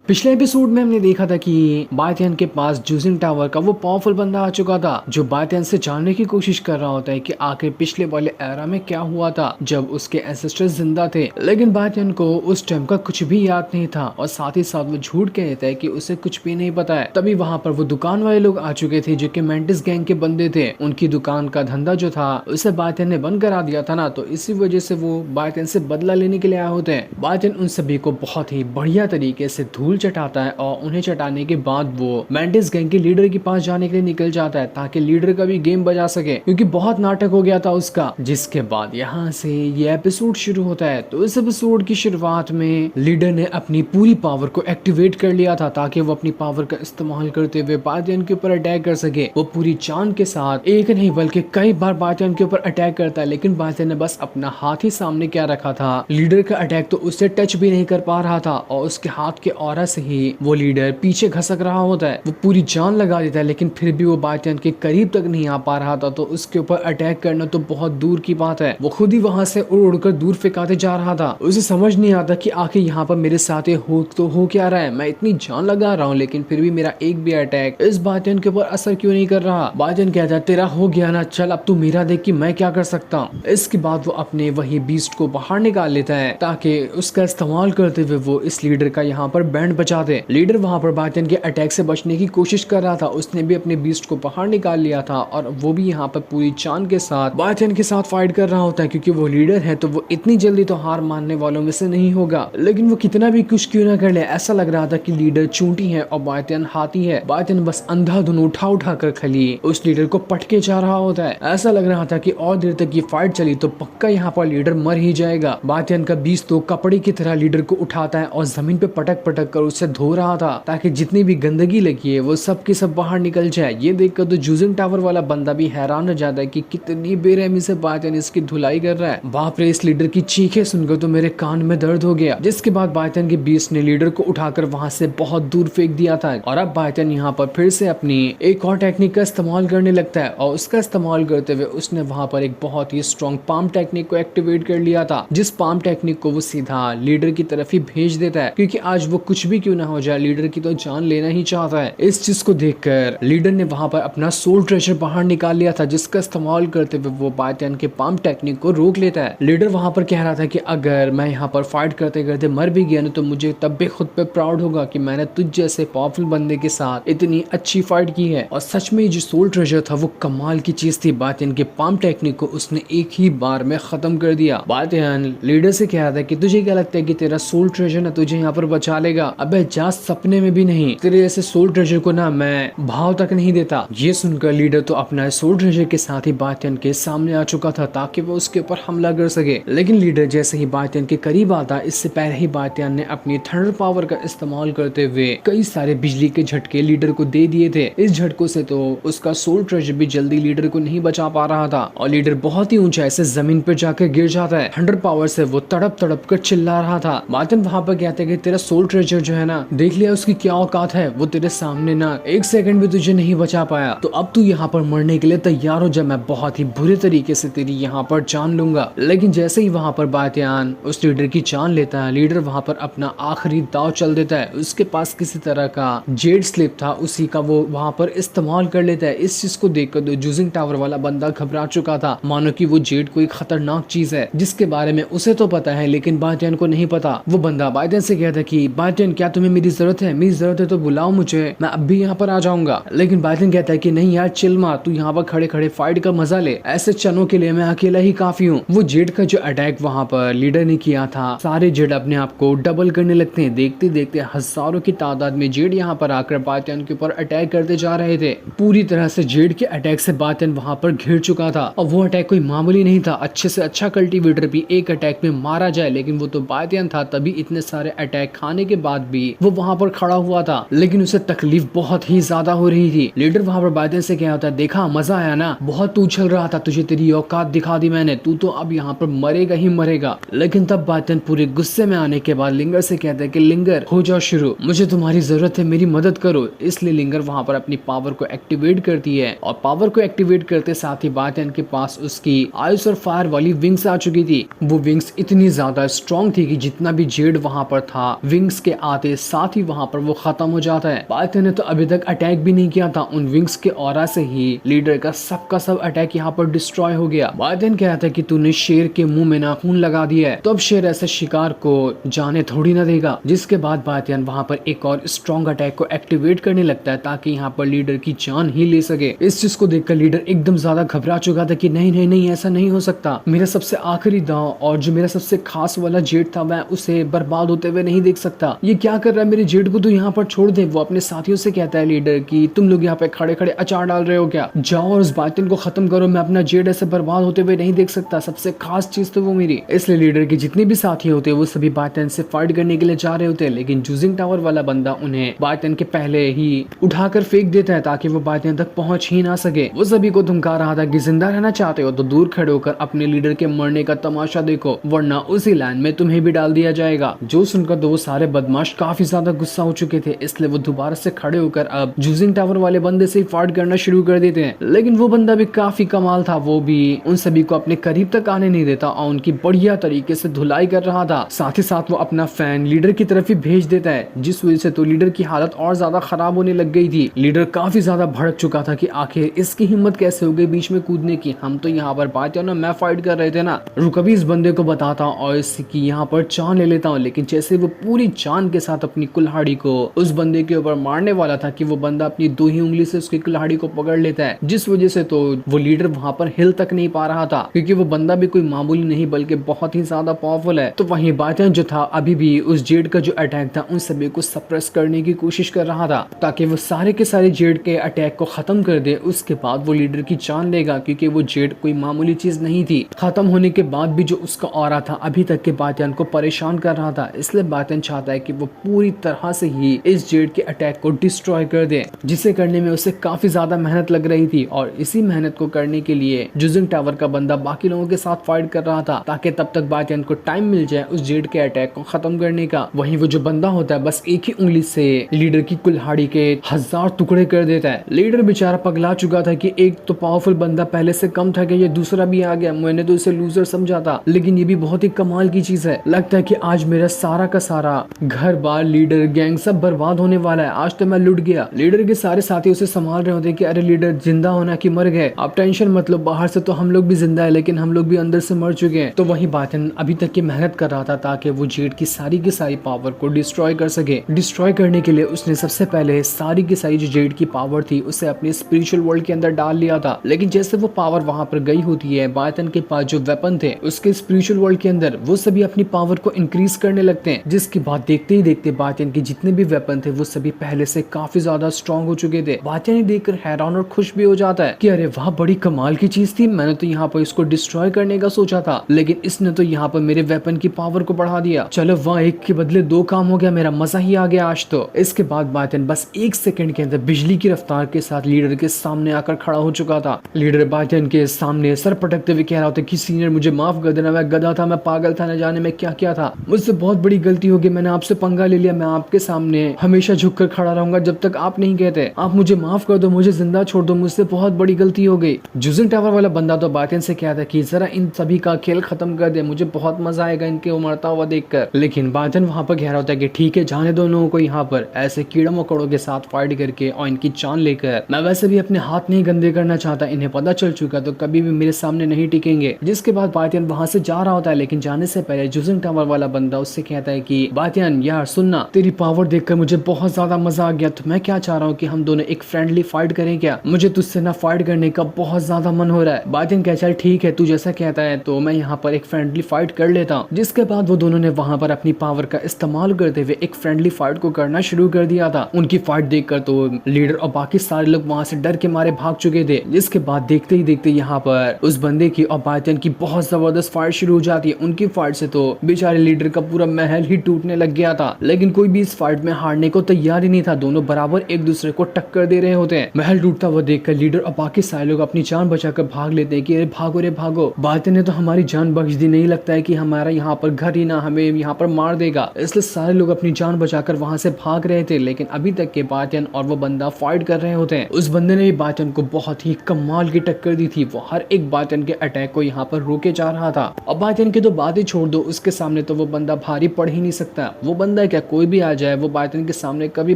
पिछले एपिसोड में हमने देखा था कि बायथियन के पास जूजिंग टावर का वो पावरफुल बंदा आ चुका था जो बायथियन से जानने की कोशिश कर रहा होता है कि आखिर पिछले वाले एरा में क्या हुआ था जब उसके एंसेस्टर्स जिंदा थे। लेकिन बायथियन को उस टाइम का कुछ भी याद नहीं था और साथ ही साथ वो झूठ कहता है कि उसे कुछ भी नहीं पता है। तभी वहाँ पर वो दुकान वाले लोग आ चुके थे जो कि मेंटिस गैंग के बंदे थे। उनकी दुकान का धंधा जो था उसे बायथियन ने बंद करा दिया था ना, तो इसी वजह से वो बायथियन से बदला लेने के लिए आए होते हैं। बायथियन उन सभी को बहुत ही बढ़िया तरीके से धूल चटाता है और उन्हें चटाने के बाद वो मेंटिस गैंग के लीडर के पास जाने के लिए निकल जाता है ताकि लीडर का भी गेम बजा सके, क्योंकि बहुत नाटक हो गया था उसका। जिसके बाद यहाँ से ये एपिसोड शुरू होता है। तो इस एपिसोड की शुरुआत में लीडर ने अपनी पूरी पावर को एक्टिवेट कर लिया था ताकि वो अपनी पावर का इस्तेमाल करते हुए बायथियन के ऊपर अटैक कर सके। वो पूरी जान के साथ एक नहीं बल्कि कई बार बायथियन के ऊपर अटैक करता है, लेकिन बायथियन ने बस अपना हाथ ही सामने क्या रखा था। लीडर का अटैक तो उससे टच भी नहीं कर पा रहा था और उसके हाथ के ऑरा से ही वो लीडर पीछे घसक रहा होता है। वो पूरी जान लगा देता है लेकिन फिर भी वो बायथियन के करीब तक नहीं आ पा रहा था। तो उसके ऊपर अटैक करना तो बहुत दूर की बात है, वो खुद ही वहां से उड़ उड़कर दूर फेंकाते जा रहा था। उसे समझ नहीं आता कि आखिर यहाँ पर मेरे साथ हो क्या रहा है। मैं इतनी जान लगा रहा हूँ लेकिन फिर भी मेरा एक भी अटैक इस बायथियन के ऊपर असर क्यों नहीं कर रहा। बायथियन कहता है तेरा हो गया ना, चल अब तू मेरा देख कि मैं क्या कर सकता हूँ। इसके बाद वो अपने वही बीस्ट को बाहर निकाल लेता है ताकि उसका इस्तेमाल करते हुए वो इस लीडर का यहाँ पर बैंड बचा दे। लीडर वहां पर बायथियन के अटैक से बचने की कोशिश कर रहा था। उसने भी अपने बीस्ट को बाहर निकाल लिया था और वो भी यहाँ पर पूरी जान के साथ बायथियन के साथ फाइट कर रहा होता है, क्योंकि वो लीडर है तो वो इतनी जल्दी तो हार मानने वालों में से नहीं होगा। लेकिन वो कितना भी कुछ क्यों ना कर ले, ऐसा लग रहा था कि लीडर चूंटी है और बायथियन हाथी है। बायथियन बस अंधाधुन उठा कर खाली उस लीडर को पटके जा रहा होता है। ऐसा लग रहा था कि और देर तक ये फाइट चली तो पक्का यहाँ पर लीडर मर ही जाएगा। बायथियन का बीस्ट तो कपड़े की तरह लीडर को उठाता है और जमीन पे पटक पटक कर उसे धो रहा था ताकि जितनी भी गंदगी लगी है वो सब की सब बाहर निकल जाए। ये देखकर तो जूजिंग टावर वाला बंदा भी हैरान हो जाता है कि कितनी बेरहमी से बायथियन इसकी धुलाई कर रहा है। बाप रे, इस लीडर की चीखें सुनकर तो मेरे कान में दर्द हो गया। जिसके बाद बायथियन के बीस्ट ने लीडर को उठाकर वहां से बहुत दूर फेंक दिया था और अब बायथियन यहाँ पर फिर से अपनी एक और टेक्निक का इस्तेमाल करने लगता है और उसका इस्तेमाल करते हुए उसने वहां पर एक बहुत ही स्ट्रॉन्ग पाम टेक्निक को एक्टिवेट कर लिया था, जिस पाम टेक्निक को वो सीधा लीडर की तरफ ही भेज देता है, क्योंकि आज वो कुछ भी क्यों ना हो जाए लीडर की तो जान लेना ही चाहता है। इस चीज को देखकर लीडर ने वहां पर अपना सोल ट्रेजर बाहर निकाल लिया था, जिसका इस्तेमाल करते हुए वो बायथियन के पाम टेक्निक को रोक लेता है। लीडर वहां पर कह रहा था कि अगर मैं यहाँ पर फाइट करते करते मर भी गया ना तो मुझे तब भी खुद पे प्राउड होगा कि मैंने तुझ जैसे पावरफुल बंदे के साथ इतनी अच्छी फाइट की है। और सच में जो सोल ट्रेजर था वो कमाल की चीज थी। बायथियन के पाम टेक्निक को उसने एक ही बार में खत्म कर दिया। बायथियन लीडर से कह रहा था कि तुझे क्या लगता है कि तेरा सोल ट्रेजर ना तुझे यहाँ पर बचा लेगा? अबे जा, सपने में भी नहीं। तेरे ऐसे सोल ट्रेजर को ना मैं भाव तक नहीं देता। ये सुनकर लीडर तो अपना सोल ट्रेजर के साथ ही बायथियन के सामने आ चुका था ताकि वो उसके ऊपर हमला कर सके। लेकिन लीडर जैसे ही बायथियन के करीब आता, इससे पहले ही बायथियन ने अपनी थंडर पावर का इस्तेमाल करते हुए कई सारे बिजली के झटके लीडर को दे दिए थे। इस झटकों से तो उसका सोल ट्रेजर भी जल्दी लीडर को नहीं बचा पा रहा था और लीडर बहुत ही ऊंचाई से जमीन पर जाकर गिर जाता है। थंडर पावर से वो तड़प तड़प कर चिल्ला रहा था। बायथियन वहां पर कहते हैं कि तेरा सोल ट्रेजर जो है ना, देख लिया उसकी क्या औकात है, वो तेरे सामने ना एक सेकंड भी तुझे नहीं बचा पाया। तो अब तू यहाँ पर मरने के लिए तैयार हो जा, मैं बहुत ही बुरे तरीके से तेरी यहाँ पर जान लूंगा। लेकिन जैसे ही वहां पर बायथियन उस लीडर की जान लेता है, लीडर वहां पर अपना आखिरी दाव चल देता है। उसके पास किसी तरह का जेड स्लिप था, उसी का वो वहां पर इस्तेमाल कर लेता है। इस चीज को देखकर तो जूजिंग टावर वाला बंदा घबरा चुका था, मानो कि वो जेड कोई खतरनाक चीज है जिसके बारे में उसे तो पता है लेकिन बायथियन को नहीं पता। वो बंदा बायथियन से कहता है कि बायथियन क्या तुम्हें मेरी जरूरत है? मेरी जरूरत है तो बुलाओ मुझे, मैं अब भी यहाँ पर आ जाऊंगा। लेकिन बायथियन कहता है कि नहीं यार, चिल मार, तू यहाँ पर खड़े खड़े फाइट का मजा ले, ऐसे चनों के लिए मैं अकेला ही काफी हूँ। वो जेड का जो अटैक वहां पर लीडर ने किया था, सारे जेड अपने आप को डबल करने लगते हैं। देखते देखते हजारों की तादाद में जेड यहाँ पर आकर बायथियन के ऊपर अटैक करते जा रहे थे। पूरी तरह से जेड के अटैक से बायथियन वहां पर घिर चुका था और वो अटैक कोई मामूली नहीं था। अच्छे से अच्छा कल्टीवेटर भी एक अटैक में मारा जाए, लेकिन वो तो बायथियन था, तभी इतने सारे अटैक खाने के बाद भी वो वहां पर खड़ा हुआ था। लेकिन उसे तकलीफ बहुत ही ज्यादा हो रही थी। लीडर वहां पर बायथियन से क्या होता है, देखा मजा आया ना, बहुत तू उछल रहा था, तुझे तेरी औकात दिखा दी मैंने, तू तो अब यहाँ पर मरेगा ही मरेगा। लेकिन तब बायथियन पूरे गुस्से में आने के बाद लिंगर से कहता है कि लिंगर हो जाओ शुरू, मुझे तुम्हारी जरूरत है, मेरी मदद करो। इसलिए लिंगर वहां पर अपनी पावर को एक्टिवेट करती है और पावर को एक्टिवेट करते साथ ही बायथियन के पास उसकी आइस और फायर वाली विंग्स आ चुकी थी। वो विंग्स इतनी ज्यादा स्ट्रॉन्ग थी कि जितना भी जेड वहां पर था विंग्स के आते साथ ही वहाँ पर वो खत्म हो जाता है। बायथियन ने तो अभी तक अटैक भी नहीं किया था, उन विंग्स के ऑरा से ही लीडर का सब अटैक यहाँ पर डिस्ट्रॉय हो गया। बायथियन कहता है कि तूने शेर के मुंह में ना खून लगा दिया है, तो अब शेर ऐसे शिकार को जाने थोड़ी ना देगा। जिसके बाद बायथियन वहाँ पर एक और स्ट्रॉन्ग अटैक को एक्टिवेट करने लगता है ताकि यहाँ पर लीडर की जान ही ले सके। इस चीज को देखकर लीडर एकदम ज्यादा घबरा चुका था कि नहीं नहीं नहीं, ऐसा नहीं हो सकता, मेरा सबसे आखिरी दांव और जो मेरा सबसे खास वाला जेट था मैं उसे बर्बाद होते हुए नहीं देख सकता। ये क्या कर रहा है, मेरे जेट को तो यहाँ पर छोड़ दे। वो अपने साथियों से कहता है लीडर कि तुम लोग यहाँ पे खड़े खड़े अचार डाल रहे हो क्या, जाओ और उस बायथियन को खत्म करो, मैं अपना जेट ऐसे बर्बाद होते हुए नहीं देख सकता, सबसे खास चीज तो वो मेरी। इसलिए लीडर के जितने भी साथी होते हैं वो सभी बायथियन से फाइट करने के लिए जा रहे होते हैं, लेकिन जूजिंग टावर वाला बंदा उन्हें बायथियन के पहले ही उठाकर फेंक देता है ताकि वो बायथियन तक पहुंच ही ना सके। वो सभी को धमका रहा था कि जिंदा रहना चाहते हो तो दूर खड़े होकर अपने लीडर के मरने का तमाशा देखो, वरना उसी लाइन में तुम्हें भी डाल दिया जाएगा। जो सुनकर तो वो सारे बदमाश काफी ज्यादा गुस्सा हो चुके थे, इसलिए वो दोबारा से खड़े होकर अब जूजिंग टावर वाले बंदे से फाइट करना शुरू कर देते हैं। लेकिन वो बंदा भी काफी कमाल था, वो भी उन सभी को अपने करीब तक आने नहीं देता और उनकी बढ़िया तरीके से धुलाई कर रहा था। साथ ही साथ वो अपना फैन लीडर की तरफ ही भेज देता है, जिस वजह से तो लीडर की हालत और ज्यादा खराब होने लग गई थी। लीडर काफी ज्यादा भड़क चुका था कि आखिर इसकी हिम्मत कैसे हो गई बीच में कूदने की, हम तो यहाँ पर बायथियन और मैं फाइट कर रहे थे ना, रुक अभी इस बंदे को बताता हूँ और इसकी यहाँ पर जान ले लेता हूँ। लेकिन जैसे वो पूरी जान के साथ अपनी कुल्हाड़ी को उस बंदे के ऊपर मारने वाला था कि वो बंदा अपनी दो ही उंगली से उसकी कुल्हाड़ी को पकड़ लेता है, जिस वजह से तो वो लीडर वहां पर हिल तक नहीं पा रहा था, क्योंकि वो बंदा भी कोई मामूली नहीं बल्कि बहुत ही ज्यादा पावरफुल है। तो वहीं बायथियन जो था अभी भी उस जेड का जो अटैक था उन सभी को सप्रेस करने की कोशिश कर रहा था ताकि वो सारे के सारे जेड के अटैक को खत्म कर दे। उसके बाद वो लीडर की जान लेगा, क्योंकि वो जेड कोई मामूली चीज नहीं थी। खत्म होने के बाद भी जो उसका ऑरा था अभी तक के बायथियन को परेशान कर रहा था, इसलिए बायथियन चाहता है कि वो पूरी तरह से ही इस जेड के अटैक को डिस्ट्रॉय कर दे, जिसे करने में उसे काफी ज्यादा मेहनत लग रही थी। और इसी मेहनत को करने के लिए जूजिंग टावर का बंदा बाकी लोगों के साथ फाइट कर रहा था ताकि तब तक बायथियन को टाइम मिल जाए उस जेड के अटैक को खत्म करने का। वहीं वो जो बंदा होता है बस एक ही उंगली से लीडर की कुल्हाड़ी के 1000 टुकड़े कर देता है। लीडर बेचारा पगला चुका था कि एक तो पावरफुल बंदा पहले से कम था कि ये दूसरा भी आ गया, मैंने तो इसे लूजर समझा था, लेकिन ये भी बहुत ही कमाल की चीज है। लगता है कि आज मेरा सारा का सारा घर बार लीडर गैंग सब बर्बाद होने वाला है, आज तो मैं लुट गया। लीडर के सारे साथी उसे संभाल रहे होते कि अरे लीडर जिंदा होना कि मर गए, आप टेंशन मत लो, बाहर से तो हम लोग भी जिंदा है लेकिन हम लोग भी अंदर से मर चुके हैं। तो वही बायथियन अभी तक की मेहनत कर रहा था ताकि वो जेड की सारी पावर को डिस्ट्रॉय कर सके। डिस्ट्रॉय करने के लिए उसने सबसे पहले सारी की सारी जो जेड की पावर थी उसे अपने स्पिरिचुअल वर्ल्ड के अंदर डाल लिया था। लेकिन जैसे वो पावर वहां पर गई होती है, बायथियन के पास जो वेपन थे उसके स्पिरिचुअल वर्ल्ड के अंदर वो सभी अपनी पावर को इंक्रीज करने लगते हैं, जिसके बाद देखते ही देखते बायथियन के जितने भी वेपन थे वो सभी पहले से काफी ज्यादा स्ट्रॉन्ग हो चुके थे। बायथियन देखकर हैरान और खुश भी हो जाता है कि अरे वाह, बड़ी कमाल की चीज थी, मैंने तो यहाँ पर इसको डिस्ट्रॉय करने का सोचा था लेकिन इसने तो यहाँ पर मेरे वेपन की पावर को बढ़ा दिया। चलो वाह, एक के बदले दो काम हो गया, मेरा मजा ही आ गया आज तो। इसके बाद बायथियन बस एक सेकंड के अंदर बिजली की रफ्तार के साथ लीडर के सामने आकर खड़ा हो चुका था। लीडर बायथियन के सामने सर पटकते हुए कह रहा होता कि सीनियर मुझे माफ कर देना, मैं गधा था, मैं पागल था, न जाने में क्या क्या था, मुझसे बहुत बड़ी गलती हो गई, मैंने आपसे पंगा ले लिया, मैं आपके सामने हमेशा झुककर खड़ा रहूंगा जब तक आप नहीं कहते, आप मुझे माफ कर दो, मुझे जिंदा छोड़ दो, मुझसे बहुत बड़ी गलती हो गई। जूजिंग टावर वाला बंदा तो बायथियन से कहता कि जरा इन सभी का खेल खत्म कर दे, मुझे बहुत मजा आएगा इनके उमड़ता हुआ देखकर। लेकिन बायथियन वहां पर कह रहा होता है कि ठीक है, जाने दो लोगों को यहाँ पर ऐसे कीड़ा मकोड़ों के साथ फाइट करके और इनकी जान लेकर, मैं वैसे भी अपने हाथ नहीं गंदे करना चाहता, इन्हें पता चल चुका तो कभी भी मेरे सामने नहीं टिकेंगे। जिसके बाद बायथियन वहां से जा रहा होता है, लेकिन जाने से पहले जूजिंग टावर वाला बंदा उससे कहता है कि बायथियन यार सुनना, तेरी पावर देखकर मुझे बहुत ज्यादा मजा आ गया, तो मैं क्या चाह रहा हूँ कि हम दोनों एक फ्रेंडली फाइट करें क्या, मुझे तुझसे ना फाइट करने का बहुत ज्यादा मन हो रहा है। बायथियन कह चल ठीक है, तू जैसा कहता है तो मैं यहाँ पर एक फ्रेंडली फाइट कर लेता हूँ। जिसके बाद वो दोनों ने वहां पर अपनी पावर का इस्तेमाल करते हुए एक फ्रेंडली फाइट को करना शुरू कर दिया था। उनकी फाइट देखकर तो लीडर और बाकी सारे लोग वहां से डर के मारे भाग चुके थे। जिसके बाद देखते ही देखते यहाँ पर उस बंदे की और बायथियन की बहुत जबरदस्त फाइट शुरू हो जाती है। उनकी फाइट से तो बेचारे लीडर का पूरा महल ही टूटने लग गया था, लेकिन कोई भी इस फाइट में हारने को तैयार ही नहीं था, दोनों बराबर एक दूसरे को टक्कर दे रहे होते हैं। महल टूटता हुआ देखकर लीडर और बाकी सारे लोग अपनी जान बचाकर भाग लेते हैं कि अरे भागो रे भागो, बायथियन ने तो हमारी जान बख्श दी, नहीं लगता है कि हमारा यहाँ पर घर ही ना हमें यहाँ पर मार देगा। इसलिए सारे लोग अपनी जान बचाकर वहां से भाग रहे थे, लेकिन अभी तक के बायथियन और वो बंदा फाइट कर रहे होते हैं। उस बंदे ने भी बायथियन को बहुत ही कमाल की टक्कर दी थी, वो हर एक बायथियन के अटैक को यहाँ पर रोके जा रहा था। अब बायथियन की तो बात ही छोड़ दो, उसके सामने तो वो बंदा भारी पड़ ही नहीं सकता। वो बंदा है क्या, कोई भी आ जाए वो बायतियन के सामने कभी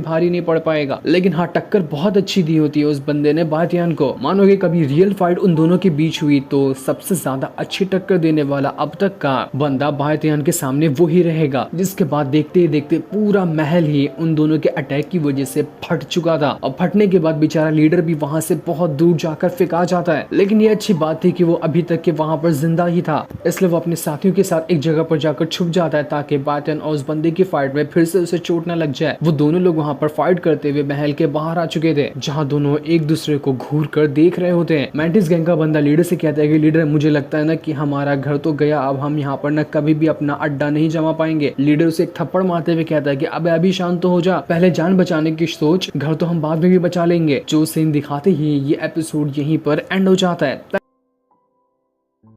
भारी नहीं पड़ पाएगा। लेकिन हाँ, टक्कर बहुत अच्छी दी होती है उस बंदे ने बायतियन को। मानोगे कभी रियल फाइट उन दोनों के बीच हुई तो सबसे ज्यादा अच्छी टक्कर देने वाला अब तक का बंदा बायतियन के सामने वो ही रहेगा। जिसके बाद देखते ही देखते पूरा महल ही उन दोनों के अटैक की वजह से फट चुका था और फटने के बाद बेचारा लीडर भी वहां से बहुत दूर जाकर फेंका जाता है। लेकिन ये अच्छी बात थी कि वो अभी तक के वहां पर जिंदा ही था, इसलिए वो अपने साथियों के साथ एक जगह पर जाकर छुप जाता है ताकि बायतियन और उस बंदे की फाइट में फिर से उसे चोट न लग जाए। वो दोनों लोग वहां पर फाइट करते हुए महल के बाहर आ चुके थे, जहां दोनों एक दूसरे को घूर कर देख रहे होते हैं। मैंटिस गैंग का बंदा लीडर से कहता है कि लीडर, मुझे लगता है ना कि हमारा घर तो गया, अब हम यहाँ पर न कभी भी अपना अड्डा नहीं जमा पाएंगे। लीडर उसे एक थप्पड़ मारते हुए कहता है कि अब अभी शांत तो हो जा, पहले जान बचाने की सोच, घर तो हम बाद में भी बचा लेंगे। जो सीन दिखाते ही ये एपिसोड यहीं पर एंड हो जाता है।